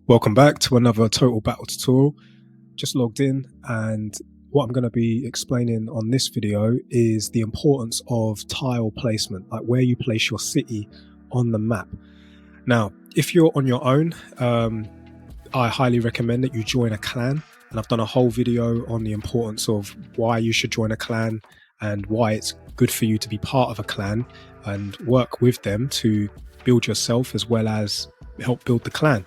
Welcome back to another Total Battle tutorial. Just logged in, and what I'm going to be explaining on this video is the importance of tile placement, like where you place your city on the map. Now, if you're on your own, I highly recommend that you join a clan, and I've done a whole video on the importance of why you should join a clan and why it's good for you to be part of a clan and work with them to build yourself as well as help build the clan.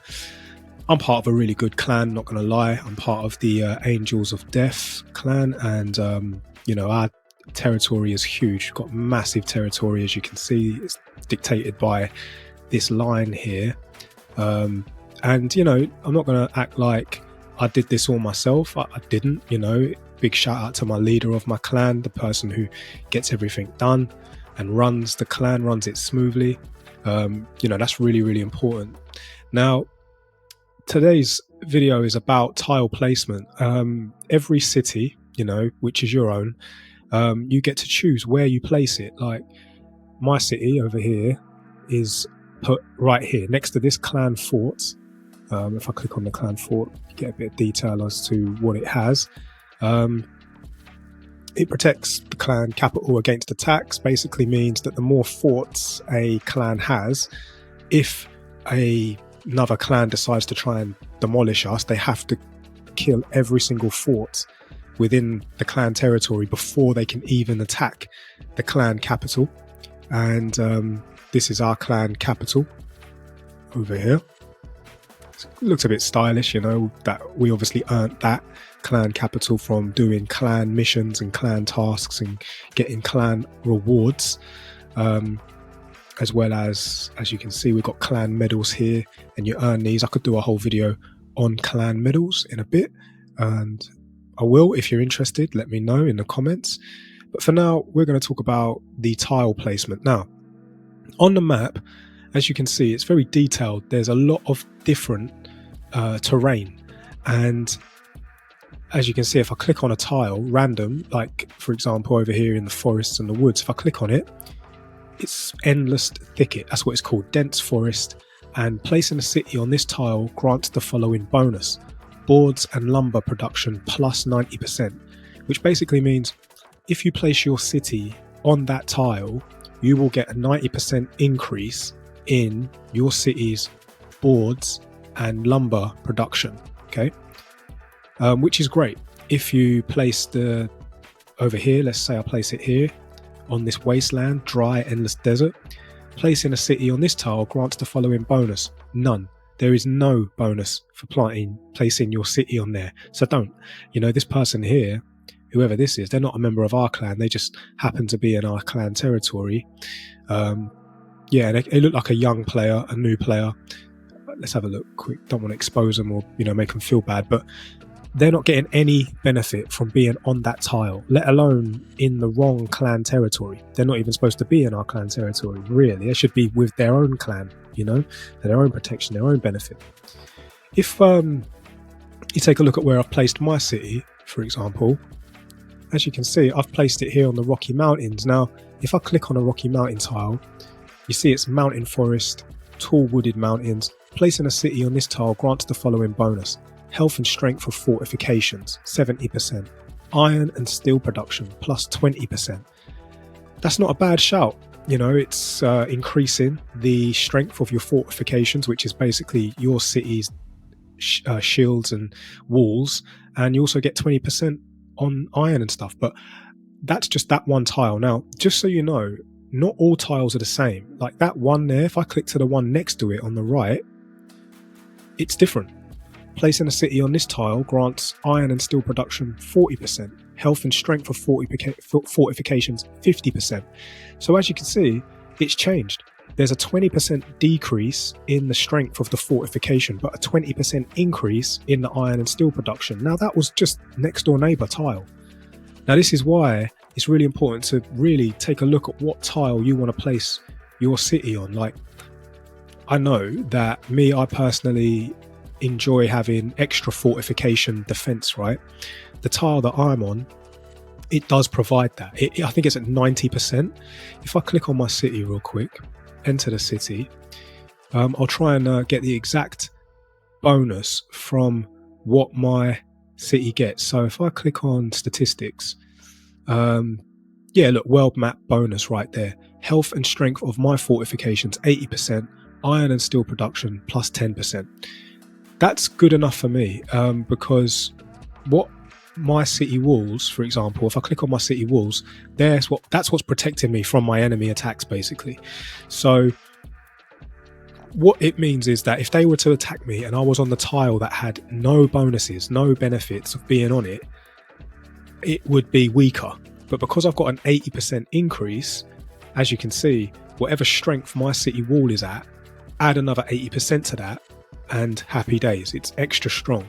I'm part of a really good clan, not gonna lie. I'm part of the Angels of Death clan, and you know, our territory is huge. We've got massive territory, as you can see. It's dictated by this line here, and you know, I'm not gonna act like I did this all myself. I didn't. You know, big shout out to my leader of my clan, the person who gets everything done and runs the clan, runs it smoothly. You know, that's really important. Now, today's video is about tile placement. Every city, you know, which is your own, you get to choose where you place it. Like my city over here is put right here next to this clan fort. If I click on the clan fort, you get a bit of detail as to what it has. It protects the clan capital against attacks. Basically means that the more forts a clan has, if another clan decides to try and demolish us, they have to kill every single fort within the clan territory before they can even attack the clan capital. And this is our clan capital over here. It looks a bit stylish, you know, that we obviously earned that clan capital from doing clan missions and clan tasks and getting clan rewards. As well as you can see, we've got clan medals here, and you earn these. I could do a whole video on clan medals in a bit, and I will. If you're interested, let me know in the comments. But for now, we're going to talk about the tile placement. Now, on the map, as you can see, it's very detailed. There's a lot of different terrain, and as you can see, if I click on a tile, random, like for example over here in the forests and the woods, if I click on it, it's endless thicket. That's what it's called, dense forest. And placing a city on this tile grants the following bonus: boards and lumber production plus 90%, which basically means if you place your city on that tile, you will get a 90% increase in your city's boards and lumber production. Okay, which is great. If you place the over here, let's say I place it here on this wasteland, dry, endless desert, placing a city on this tile grants the following bonus: none. There is no bonus for placing your city on there. So don't, you know, this person here, whoever this is, they're not a member of our clan. They just happen to be in our clan territory. Yeah, they look like a young player, a new player. Let's have a look quick. Don't want to expose them or, you know, make them feel bad, but they're not getting any benefit from being on that tile, let alone in the wrong clan territory. They're not even supposed to be in our clan territory, really. They should be with their own clan, you know, for their own protection, their own benefit. If you take a look at where I've placed my city, for example, as you can see, I've placed it here on the Rocky Mountains. Now, if I click on a Rocky Mountain tile, you see it's mountain forest, tall wooded mountains. Placing a city on this tile grants the following bonus: health and strength for fortifications, 70%. Iron and steel production, plus 20%. That's not a bad shout. You know, it's increasing the strength of your fortifications, which is basically your city's shields and walls. And you also get 20% on iron and stuff. But that's just that one tile. Now, just so you know, not all tiles are the same. Like that one there, if I click to the one next to it on the right, it's different. Placing a city on this tile grants iron and steel production 40%, health and strength for fortifications 50%. So as you can see, it's changed. There's a 20% decrease in the strength of the fortification, but a 20% increase in the iron and steel production. Now that was just next door neighbor tile. Now this is why it's really important to really take a look at what tile you want to place your city on. Like, I know that I personally enjoy having extra fortification defense, right? The tile that I'm on, it does provide that. I think it's at 90%. If I click on my city real quick, enter the city, I'll try and get the exact bonus from what my city gets. So if I click on statistics, yeah, look, world map bonus right there. Health and strength of my fortifications 80%, iron and steel production plus 10%. That's good enough for me, because what my city walls, for example, if I click on my city walls, that's what's protecting me from my enemy attacks, basically. So what it means is that if they were to attack me and I was on the tile that had no bonuses, no benefits of being on it, it would be weaker. But because I've got an 80% increase, as you can see, whatever strength my city wall is at, add another 80% to that, and happy days, it's extra strong.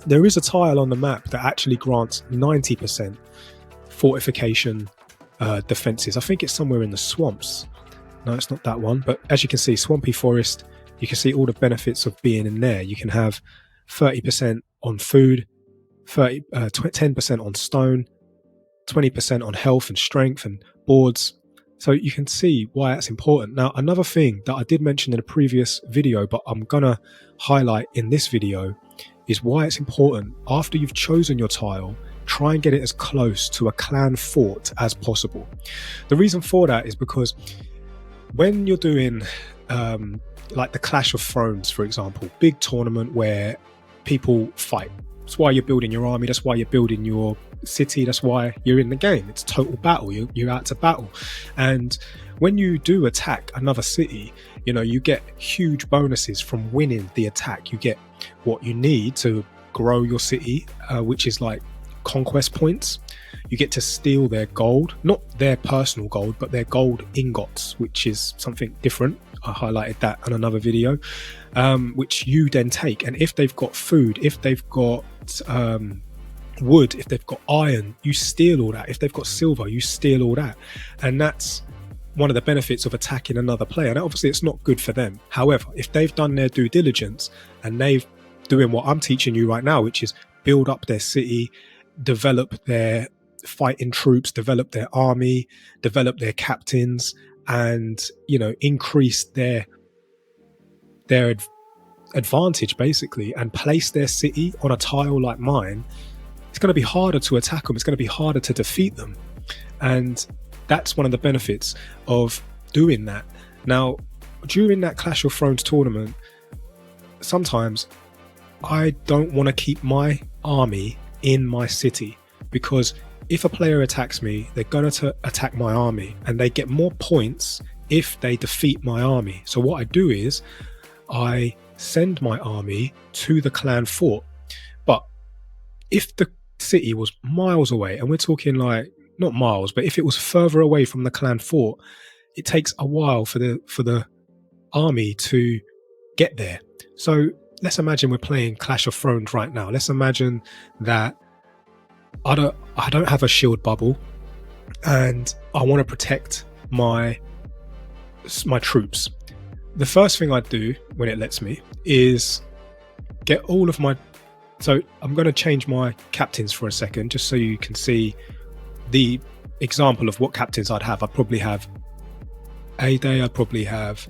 There is a tile on the map that actually grants 90% fortification defenses. I think it's somewhere in the swamps. No, it's not that one, but as you can see, swampy forest, you can see all the benefits of being in there. You can have 30% on food, 10% on stone, 20% on health and strength and boards. So you can see why that's important. Now, another thing that I did mention in a previous video, but I'm gonna highlight in this video, is why it's important. After you've chosen your tile, try and get it as close to a clan fort as possible. The reason for that is because when you're doing like the Clash of Thrones, for example, big tournament where people fight, that's why you're building your army, that's why you're building your city, that's why you're in the game. It's total battle, you're out to battle. And when you do attack another city, you know, you get huge bonuses from winning the attack. You get what you need to grow your city, which is like conquest points. You get to steal their gold, not their personal gold, but their gold ingots, which is something different. I highlighted that in another video, which you then take. And if they've got food, if they've got wood, if they've got iron, you steal all that. If they've got silver, you steal all that. And that's one of the benefits of attacking another player. And obviously it's not good for them. However, if they've done their due diligence and they've doing what I'm teaching you right now, which is build up their city, develop their fighting troops, develop their army, develop their captains, and, you know, increase their advantage basically, and place their city on a tile like mine, it's going to be harder to attack them. It's going to be harder to defeat them. And that's one of the benefits of doing that. Now, during that Clash of Thrones tournament, sometimes I don't want to keep my army in my city, because if a player attacks me, they're going to attack my army and they get more points if they defeat my army. So what I do is I send my army to the clan fort. But if the city was miles away, and we're talking like not miles, but if it was further away from the clan fort, it takes a while for the army to get there. So let's imagine we're playing Clash of Thrones right now. Let's imagine that I don't have a shield bubble and I want to protect my troops. The first thing I do when it lets me is get all of my, so I'm going to change my captains for a second just so you can see the example of what captains I'd have. I'd probably have A-Day, I'd probably have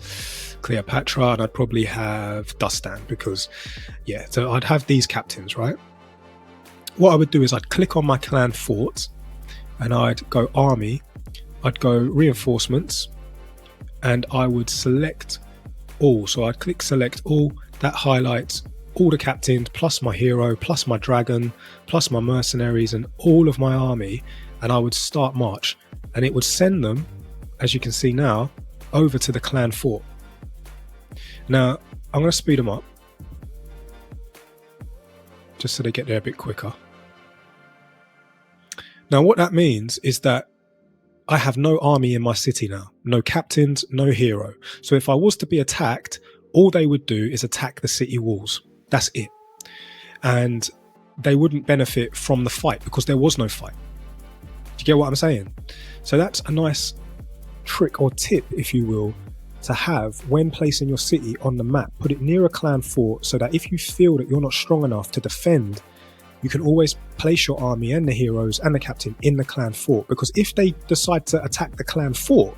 Cleopatra, and I'd probably have Dustan, because yeah, so I'd have these captains, right? What I would do is I'd click on my clan fort and I'd go army, I'd go reinforcements, and I would select all. So I'd click select all. That highlights all the captains plus my hero plus my dragon plus my mercenaries and all of my army, and I would start march, and it would send them, as you can see now, over to the clan fort. Now I'm going to speed them up just so they get there a bit quicker. Now what that means is that I have no army in my city now, no captains, no hero. So if I was to be attacked, all they would do is attack the city walls. That's it. And they wouldn't benefit from the fight because there was no fight. Do you get what I'm saying? So that's a nice trick or tip, if you will, to have when placing your city on the map. Put it near a clan fort so that if you feel that you're not strong enough to defend, you can always place your army and the heroes and the captain in the clan fort. Because if they decide to attack the clan fort,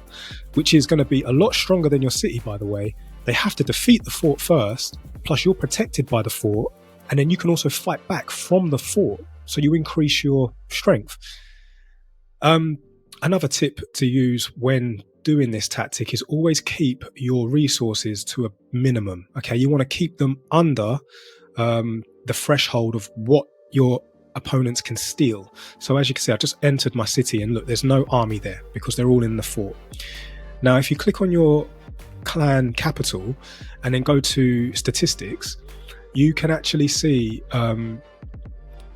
which is going to be a lot stronger than your city, by the way, they have to defeat the fort first, plus you're protected by the fort, and then you can also fight back from the fort, so you increase your strength. Another tip to use when doing this tactic is always keep your resources to a minimum. Okay, you want to keep them under the threshold of what your opponents can steal. So as you can see, I just entered my city, and look, there's no army there because they're all in the fort. Now, if you click on your clan capital and then go to statistics, you can actually see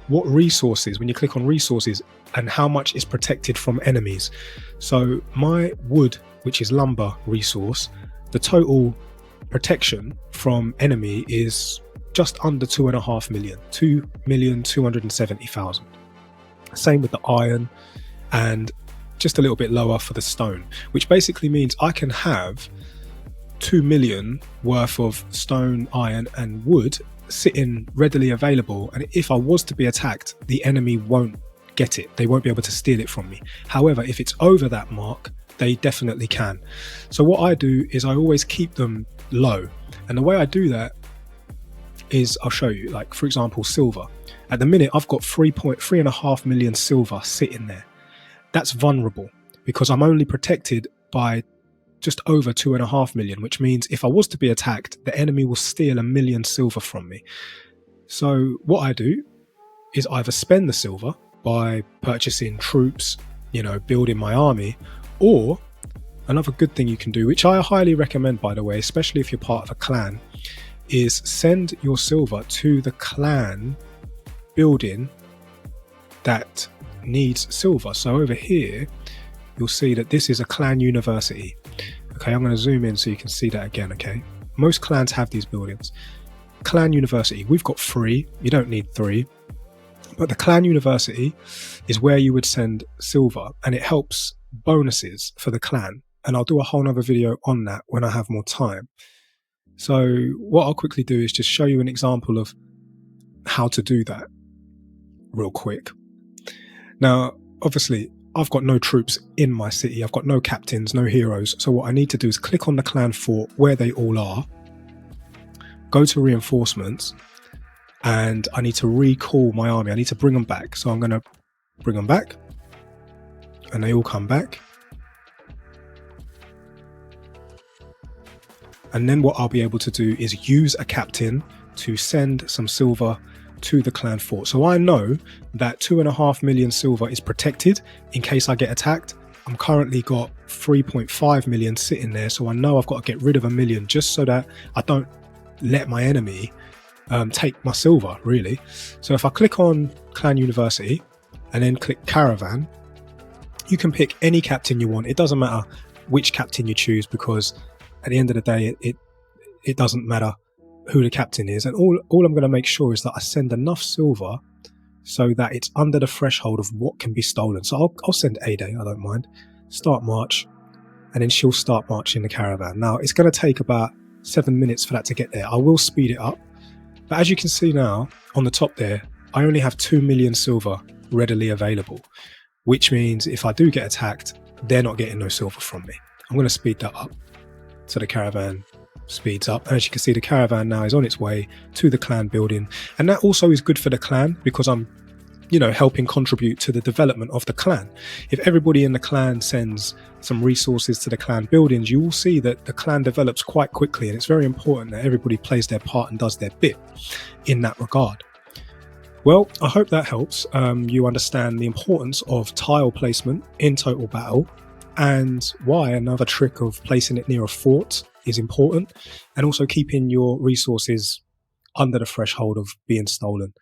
what resources, when you click on resources, and how much is protected from enemies. So my wood, which is lumber resource, the total protection from enemy is just under 2.5 million, 2,270,000. Same with the iron, and just a little bit lower for the stone, which basically means I can have 2 million worth of stone, iron and wood sitting readily available, and if I was to be attacked, the enemy won't get it. They won't be able to steal it from me. However, if it's over that mark, they definitely can. So what I do is I always keep them low, and the way I do that is I'll show you. Like, for example, silver. At the minute I've got 3.5 million silver sitting there. That's vulnerable because I'm only protected by just over 2.5 million, which means if I was to be attacked, the enemy will steal 1 million silver from me. So what I do is either spend the silver by purchasing troops, you know, building my army, or another good thing you can do, which I highly recommend, by the way, especially if you're part of a clan, is send your silver to the clan building that needs silver. So over here, you'll see that this is a clan university. Okay, I'm going to zoom in so you can see that again. Okay, most clans have these buildings. Clan university, we've got 3, you don't need 3, but the clan university is where you would send silver, and it helps bonuses for the clan, and I'll do a whole nother video on that when I have more time. So what I'll quickly do is just show you an example of how to do that real quick. Now, obviously, I've got no troops in my city. I've got no captains, no heroes. So what I need to do is click on the clan fort where they all are, go to reinforcements, and I need to recall my army. I need to bring them back. So I'm going to bring them back, and they all come back. And then what I'll be able to do is use a captain to send some silver to the clan fort. So I know that 2.5 million silver is protected in case I get attacked. I'm currently got 3.5 million sitting there, so I know I've got to get rid of 1 million just so that I don't let my enemy take my silver, really. So if I click on clan university and then click caravan, you can pick any captain you want. It doesn't matter which captain you choose, because at the end of the day, it doesn't matter who the captain is. And all I'm going to make sure is that I send enough silver so that it's under the threshold of what can be stolen. So I'll send A-Day, I don't mind. Start march, and then she'll start marching the caravan. Now, it's going to take about 7 minutes for that to get there. I will speed it up. But as you can see now, on the top there, I only have 2 million silver readily available, which means if I do get attacked, they're not getting no silver from me. I'm going to speed that up so the caravan speeds up. And as you can see, the caravan now is on its way to the clan building, and that also is good for the clan because I'm, you know, helping contribute to the development of the clan. If everybody in the clan sends some resources to the clan buildings, you will see that the clan develops quite quickly, and it's very important that everybody plays their part and does their bit in that regard. Well, I hope that helps you understand the importance of tile placement in Total Battle, and why another trick of placing it near a fort is important, and also keeping your resources under the threshold of being stolen.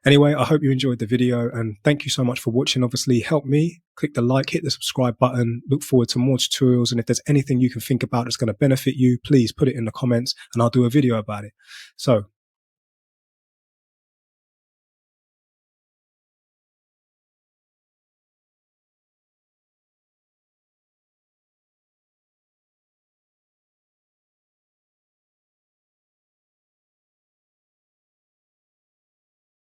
Anyway, I hope you enjoyed the video, and thank you so much for watching. Obviously, help me, click the like, hit the subscribe button. Look forward to more tutorials, and if there's anything you can think about that's going to benefit you, please put it in the comments and I'll do a video about it. So